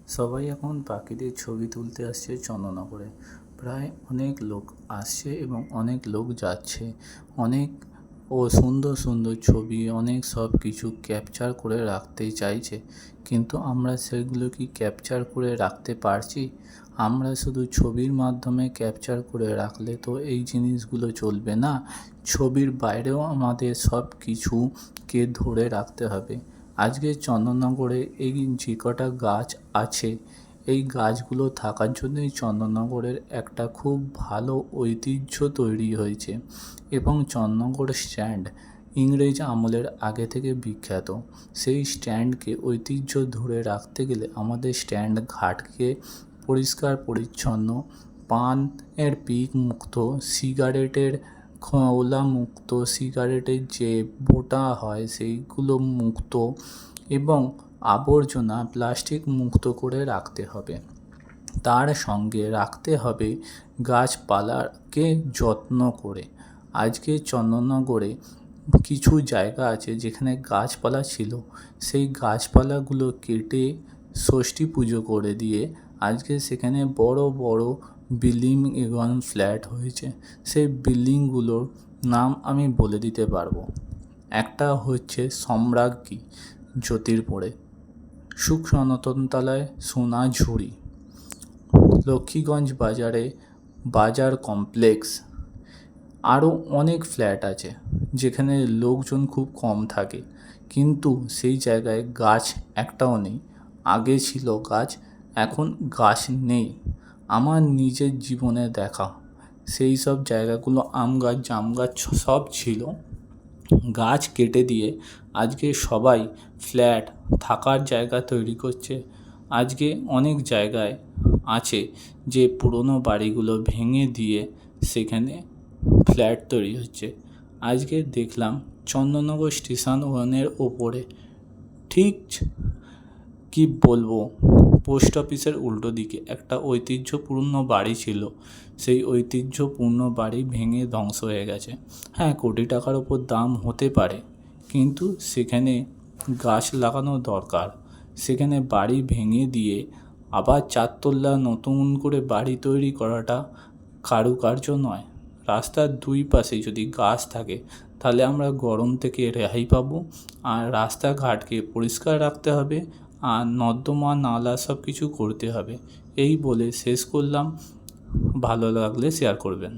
সবাই এখন পাখিদের ছবি তুলতে আসছে চন্দননগরে। প্রায় অনেক লোক আসছে এবং অনেক লোক যাচ্ছে। অনেক সুন্দর সুন্দর ছবি অনেক সব কিছু ক্যাপচার করে রাখতে চাইছে, কিন্তু আমরা সেগুলো কি ক্যাপচার করে রাখতে পারছি? আমরা শুধু ছবির মাধ্যমে ক্যাপচার করে রাখলে তো এই জিনিসগুলো চলবে না। ছবির বাইরেও আমাদের সব কিছুকে ধরে রাখতে হবে। আজকে চন্দননগরে এই যে কটা গাছ আছে, এই গাছগুলো থাকার জন্যই চন্দননগরের একটা খুব ভালো ঐতিহ্য তৈরি হয়েছে। এবং চন্দননগর স্ট্যান্ড ইংরেজ আমলের আগে থেকে বিখ্যাত। সেই স্ট্যান্ডকে ঐতিহ্য ধরে রাখতে গেলে আমাদের স্ট্যান্ড ঘাটকে পরিষ্কার পরিচ্ছন্ন, পানের পিক মুক্ত, সিগারেটের খোলা মুক্ত, সিগারেটের যে বোঁটা হয় সেইগুলো মুক্ত এবং আবর্জনা প্লাস্টিক মুক্ত করে রাখতে হবে। তার সঙ্গে রাখতে হবে গাছপালাকে যত্ন করে। আজকে চন্দননগরে কিছু জায়গা আছে যেখানে গাছপালা ছিল, সেই গাছপালাগুলো কেটে ষষ্ঠী পুজো করে দিয়ে আজকে সেখানে বড় বড় বিল্ডিং এবং ফ্ল্যাট হয়েছে। সেই বিল্ডিংগুলোর নাম আমি বলে দিতে পারবো। একটা হচ্ছে সম্রাজ্ঞী জ্যোতির্পুরে, সুখ সনাতনতলায় সোনাঝুরি, লক্ষ্মীগঞ্জ বাজারে বাজার কমপ্লেক্স। আরও অনেক ফ্ল্যাট আছে যেখানে লোকজন খুব কম থাকে, কিন্তু সেই জায়গায় গাছ একটাও নেই। আগে ছিল গাছ, এখন গাছ নেই। আমার নিজের জীবনে দেখা সেই সব জায়গাগুলো আম গাছ জাম গাছ সব ছিল, গাছ কেটে দিয়ে আজকে সবাই ফ্ল্যাট থাকার জায়গা তৈরি করছে। আজকে অনেক জায়গায় আছে যে পুরনো বাড়িগুলো ভেঙে দিয়ে সেখানে ফ্ল্যাট তৈরি হচ্ছে। আজকে দেখলাম চন্দননগর স্টেশন ওয়ানের ওপরে, ঠিক কি বলবো, পোস্ট অফিসের উল্টো দিকে একটা ঐতিহ্যপূর্ণ বাড়ি ছিল। সেই ঐতিহ্যপূর্ণ বাড়ি ভেঙে ধ্বংস হয়ে গেছে। হ্যাঁ, কোটি টাকার ওপর দাম হতে পারে, কিন্তু সেখানে গাছ লাগানো দরকার। সেখানে বাড়ি ভেঙে দিয়ে আবার চারতলা নতুন করে বাড়ি তৈরি করাটা কারুকার্য নয়। রাস্তার দুই পাশে যদি গাছ থাকে তাহলে আমরা গরম থেকে রেহাই পাবো। আর রাস্তাঘাটকে পরিষ্কার রাখতে হবে, আর নর্দমা নালা সব কিছু করতে হবে। এই বলে শেষ করলাম। ভালো লাগলে শেয়ার করবেন।